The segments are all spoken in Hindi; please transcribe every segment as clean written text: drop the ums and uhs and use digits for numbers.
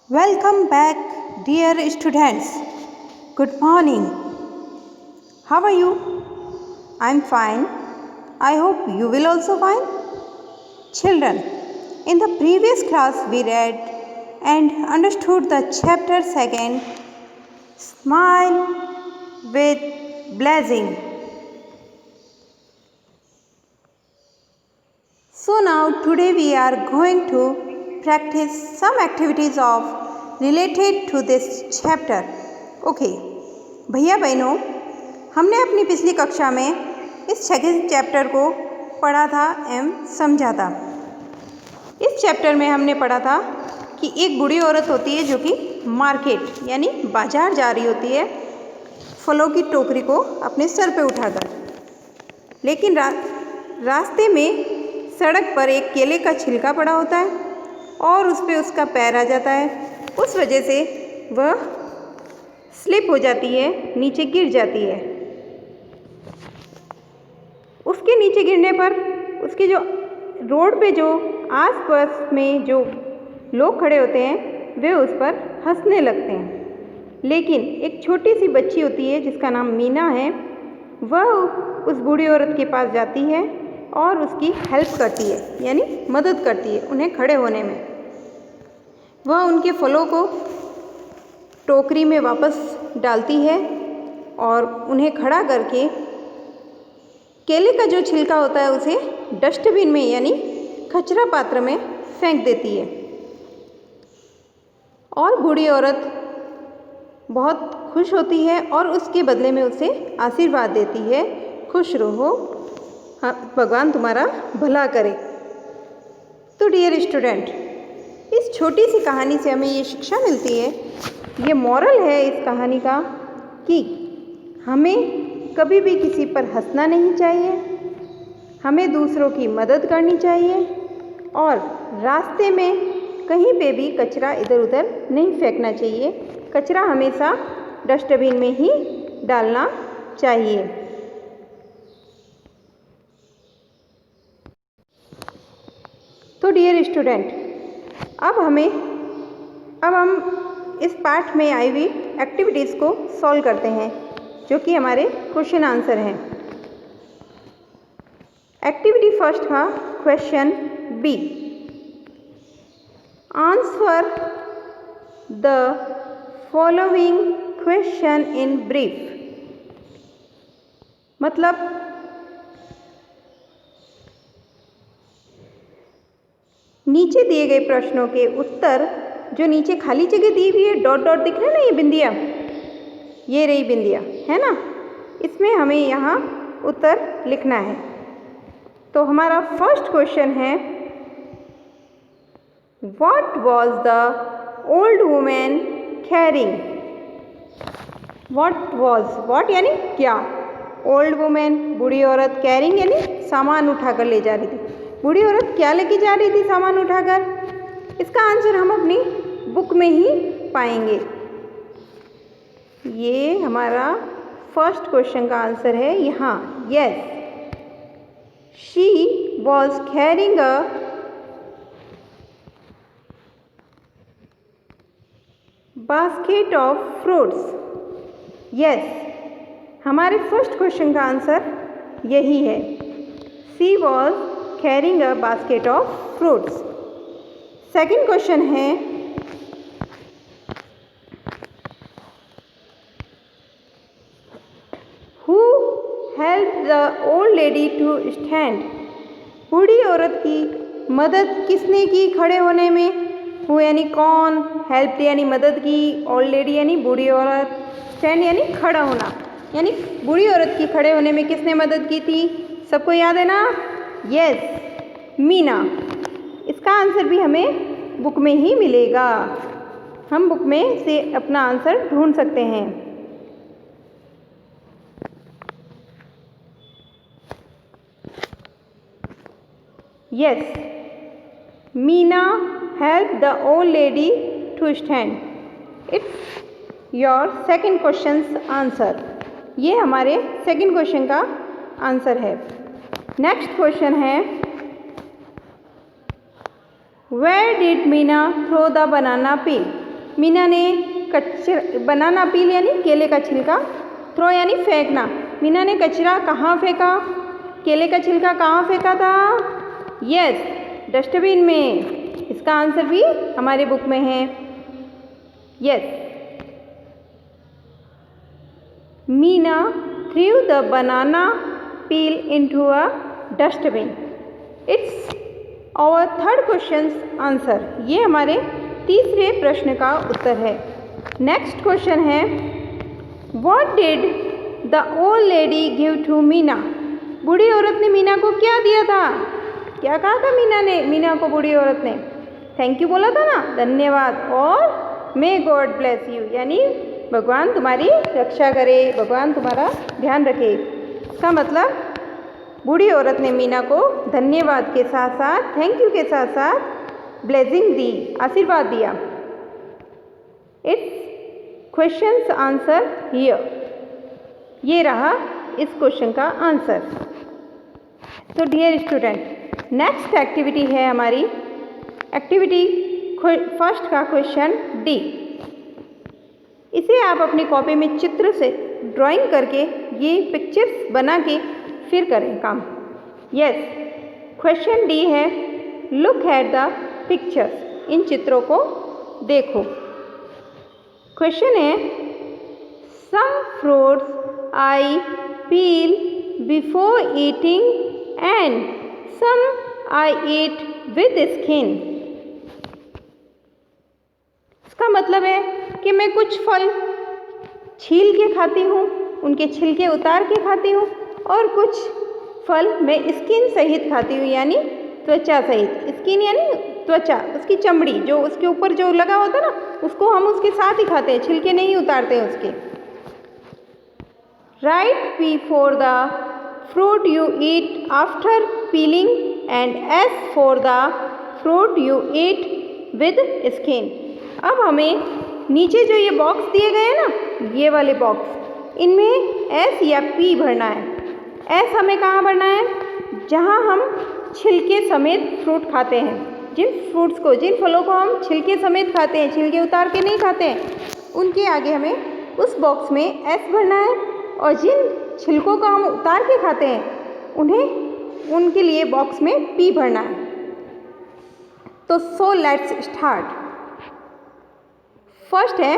Welcome back, dear students. Good morning. How are you? I'm fine. I hope you will also fine. Children, in the previous class we read and understood the chapter 2, Smile with Blessing. So now today we are going to practice some activities of related to this chapter. Okay, भैया बहनों, हमने अपनी पिछली कक्षा में इस सेकंड चैप्टर को पढ़ा था एवं समझा था। इस चैप्टर में हमने पढ़ा था कि एक बूढ़ी औरत होती है जो कि मार्केट यानी बाजार जा रही होती है फलों की टोकरी को अपने सर पे उठाकर, लेकिन रास्ते में सड़क पर एक केले का छिलका पड़ा होता है और उस पर उसका पैर आ जाता है। उस वजह से वह स्लिप हो जाती है, नीचे गिर जाती है। उसके नीचे गिरने पर उसके जो रोड पे जो आसपास में जो लोग खड़े होते हैं वे उस पर हंसने लगते हैं, लेकिन एक छोटी सी बच्ची होती है जिसका नाम मीना है, वह उस बूढ़ी औरत के पास जाती है और उसकी हेल्प करती है यानी मदद करती है उन्हें खड़े होने में। वह उनके फलों को टोकरी में वापस डालती है और उन्हें खड़ा करके केले का जो छिलका होता है उसे डस्टबिन में यानी कचरा पात्र में फेंक देती है और बूढ़ी औरत बहुत खुश होती है और उसके बदले में उसे आशीर्वाद देती है, खुश रहो, भगवान तुम्हारा भला करे। तो डियर स्टूडेंट, इस छोटी सी कहानी से हमें ये शिक्षा मिलती है, ये मॉरल है इस कहानी का कि हमें कभी भी किसी पर हंसना नहीं चाहिए, हमें दूसरों की मदद करनी चाहिए और रास्ते में कहीं पे भी कचरा इधर उधर नहीं फेंकना चाहिए। कचरा हमेशा डस्टबिन में ही डालना चाहिए। तो डियर स्टूडेंट, अब हम इस पाठ में आई हुई एक्टिविटीज़ को सॉल्व करते हैं जो कि हमारे क्वेश्चन आंसर हैं। एक्टिविटी फर्स्ट का question B, answer the following question in brief. मतलब नीचे दिए गए प्रश्नों के उत्तर, जो नीचे खाली जगह दी हुई है, डॉट डॉट दिख रहा है ना, ये बिंदिया, ये रही बिंदिया है ना, इसमें हमें यहाँ उत्तर लिखना है। तो हमारा फर्स्ट क्वेश्चन है, what was the old women carrying. What यानी क्या, ओल्ड वुमेन बूढ़ी औरत, कैरिंग यानी सामान उठाकर ले जा रही थी। बूढ़ी औरत क्या लेके जा रही थी सामान उठाकर? इसका आंसर हम अपनी बुक में ही पाएंगे। ये हमारा फर्स्ट क्वेश्चन का आंसर है यहाँ। Yes, she was carrying a basket of fruits. Yes, हमारे फर्स्ट क्वेश्चन का आंसर यही है, she was carrying a basket of fruits. Second question है, who help the old lady to stand. बूढ़ी औरत की मदद किसने की खड़े होने में? हु यानी कौन, हेल्प यानी मदद की, ओल्ड लेडी यानी बूढ़ी औरत, स्टैंड यानी खड़ा होना, यानी बूढ़ी औरत की खड़े होने में किसने मदद की थी? सबको याद है ना? यस, मीना। इसका आंसर भी हमें बुक में ही मिलेगा, हम बुक में से अपना आंसर ढूंढ सकते हैं। Yes, Meena help the old lady to stand. It's your second question answer. ये हमारे सेकंड क्वेश्चन का आंसर है। नेक्स्ट क्वेश्चन है, Where did Meena throw the banana peel? Meena ने कचरा बनाना पील यानी केले का छिलका, थ्रो यानी फेंकना। मीना ने कचरा कहाँ फेंका, केले का छिलका कहाँ फेंका था? यस, डस्टबिन में। इसका आंसर भी हमारे बुक में है। Yes, Meena threw the banana peel into a dustbin. It's our third question answer. ये हमारे तीसरे प्रश्न का उत्तर है। नेक्स्ट क्वेश्चन है, what did the old lady give to Meena? बूढ़ी औरत ने मीना को क्या दिया था? क्या कहा था मीना को बूढ़ी औरत ने? थैंक यू बोला था ना, धन्यवाद, और मे गॉड ब्लेस यू यानी भगवान तुम्हारी रक्षा करे, भगवान तुम्हारा ध्यान रखे। इसका मतलब बूढ़ी औरत ने मीना को धन्यवाद के साथ साथ, थैंक यू के साथ साथ ब्लेसिंग दी, आशीर्वाद दिया। It's questions answer here. ये रहा इस क्वेश्चन का आंसर। तो डियर स्टूडेंट, नेक्स्ट एक्टिविटी है हमारी एक्टिविटी फर्स्ट का क्वेश्चन डी। इसे आप अपनी कॉपी में चित्र से ड्राइंग करके ये पिक्चर्स बना के फिर करें काम। यस, क्वेश्चन डी है, लुक एट द पिक्चर्स। इन चित्रों को देखो। क्वेश्चन है, some fruits I peel before eating and some I eat with skin. इसका मतलब है कि मैं कुछ फल छील के खाती हूँ, उनके छिलके उतार के खाती हूँ, और कुछ फल मैं स्किन सहित खाती हूँ यानी त्वचा सहित। स्किन यानी त्वचा, उसकी चमड़ी जो उसके ऊपर जो लगा होता है ना, उसको हम उसके साथ ही खाते हैं, छिलके नहीं उतारते हैं उसके। Right P for the fruit you eat after piling and S for the fruit you eat with skin. अब हमें नीचे जो ये बॉक्स दिए गए हैं ना, ये वाले बॉक्स, इनमें एस या पी भरना है। एस हमें कहाँ भरना है? जहाँ हम छिलके समेत फ्रूट खाते हैं। जिन फलों को हम छिलके समेत खाते हैं, छिलके उतार के नहीं खाते हैं, उनके आगे हमें उस बॉक्स में एस भरना है, और जिन छिलकों को हम उतार के खाते हैं उनके लिए बॉक्स में पी भरना है। तो सो लेट्स स्टार्ट। फर्स्ट है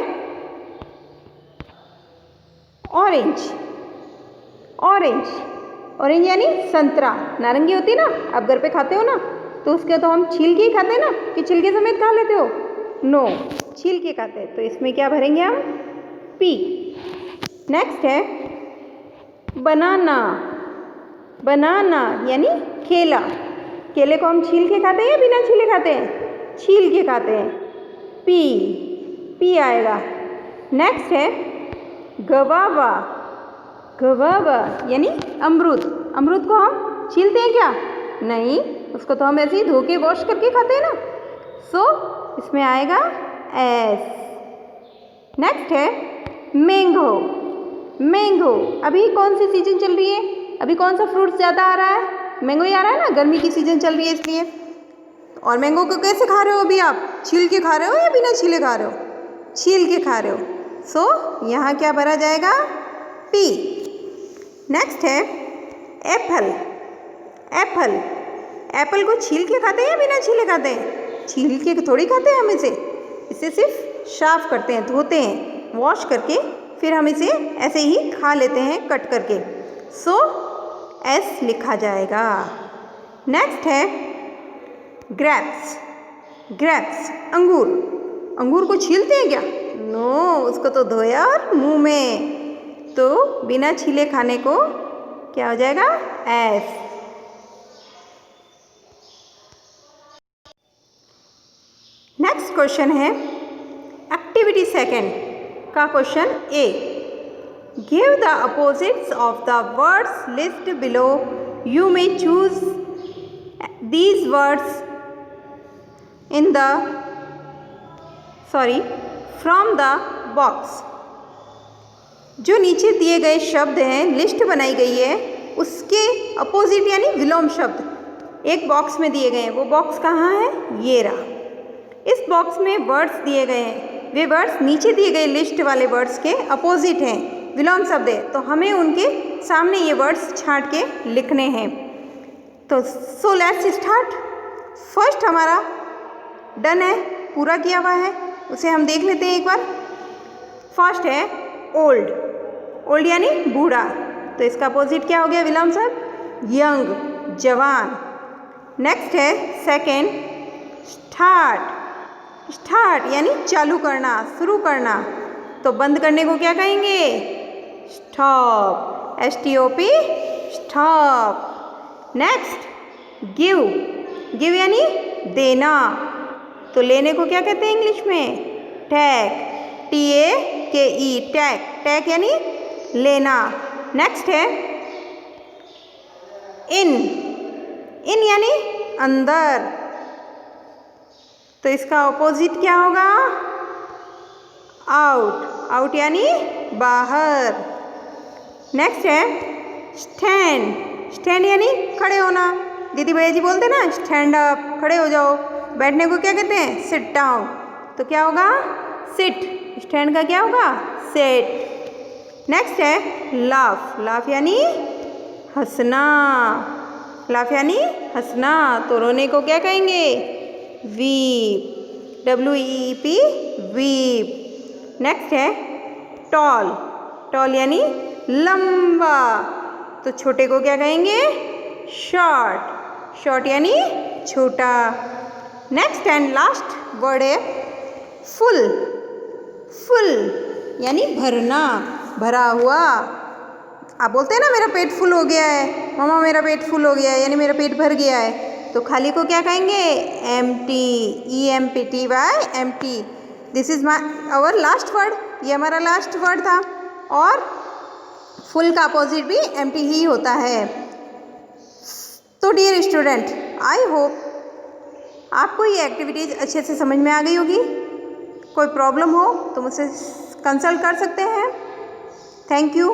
ऑरेंज। ऑरेंज यानी संतरा। नारंगी होती है ना, आप घर पे खाते हो ना, तो उसके तो हम छील के ही खाते हैं ना, कि छिलके समेत खा लेते हो? नो, छील के खाते हैं। तो इसमें क्या भरेंगे हम? पी। नेक्स्ट है बनाना यानी केला। केले को हम छील के खाते हैं या बिना छीले खाते हैं? छील के खाते हैं। पी आएगा। नेक्स्ट है गवावा यानी अमरूद। अमरूद को हम छीलते हैं क्या? नहीं, उसको तो हम ऐसे ही धो के वॉश करके खाते हैं ना। सो इसमें आएगा एस। नेक्स्ट है मैंगो। अभी कौन सी सीजन चल रही है? अभी कौन सा फ्रूट ज़्यादा आ रहा है? मैंगो ही आ रहा है ना, गर्मी की सीजन चल रही है इसलिए। और मैंगो को कैसे खा रहे हो अभी आप? छील के खा रहे हो या बिना छीले खा रहे हो? छील के खा रहे हो। सो यहाँ क्या भरा जाएगा? पी। नेक्स्ट है एप्पल को छील के खाते हैं या बिना छीले खाते हैं? छील के थोड़ी खाते हैं हम इसे सिर्फ साफ करते हैं, धोते हैं वॉश करके, फिर हम इसे ऐसे ही खा लेते हैं कट करके। सो एस लिखा जाएगा। नेक्स्ट है ग्रेप्स अंगूर को छीलते हैं क्या? नो, उसको तो धोया और मुंह में। तो बिना छीले खाने को क्या हो जाएगा? एस। नेक्स्ट क्वेश्चन है एक्टिविटी सेकेंड का question A. Give the opposites of the words list below. You may choose these words from the box. जो नीचे दिए गए शब्द हैं, लिस्ट बनाई गई है, उसके अपोजिट यानी विलोम शब्द एक बॉक्स में दिए गए हैं। वो बॉक्स कहाँ है? ये रहा। इस बॉक्स में वर्ड्स दिए गए हैं, वे वर्ड्स नीचे दिए गए लिस्ट वाले वर्ड्स के अपोजिट हैं, विलोम शब्द है, तो हमें उनके सामने ये वर्ड्स छांट के लिखने हैं। तो सो लेट्स स्टार्ट। फर्स्ट हमारा डन है, पूरा किया हुआ है, उसे हम देख लेते हैं एक बार। फर्स्ट है ओल्ड, ओल्ड यानी बूढ़ा, तो इसका अपोजिट क्या हो गया विलोम शब्द? यंग, जवान। नेक्स्ट है सेकेंड स्टार्ट, स्टार्ट यानी चालू करना, शुरू करना, तो बंद करने को क्या कहेंगे? Stop, STOP, stop. Next give, give यानी देना, तो लेने को क्या कहते हैं इंग्लिश में? टेक, TAKE, टेक, टेक यानी लेना। नेक्स्ट है इन, इन यानी अंदर, तो इसका ऑपोजिट क्या होगा? आउट, आउट यानी बाहर। नेक्स्ट है स्टैंड, स्टैंड यानी खड़े होना, दीदी भैया जी बोलते ना स्टैंड अप, खड़े हो जाओ। बैठने को क्या कहते हैं? सिट डाउन, तो क्या होगा? सिट, स्टैंड का क्या होगा? सिट। नेक्स्ट है लाफ, लाफ यानी हंसना, लाफ यानी हंसना, तो रोने को क्या कहेंगे? Weep, WEEP, weep. नेक्स्ट है टॉल, टॉल यानी लंबा, तो छोटे को क्या कहेंगे? शॉर्ट, शॉर्ट यानी छोटा। नेक्स्ट एंड लास्ट वर्ड है फुल, फुल यानी भरना, भरा हुआ। आप बोलते हैं ना मेरा पेट फुल हो गया है, मामा मेरा पेट फुल हो गया है, यानी मेरा पेट भर गया है, तो खाली को क्या कहेंगे? Empty, EMPTY, empty. This is our last word, ये हमारा लास्ट वर्ड था, और फुल का अपोजिट भी एम्प्टी ही होता है। तो डियर स्टूडेंट, आई होप आपको ये एक्टिविटीज़ अच्छे से समझ में आ गई होगी। कोई प्रॉब्लम हो तो मुझसे कंसल्ट कर सकते हैं। Thank you.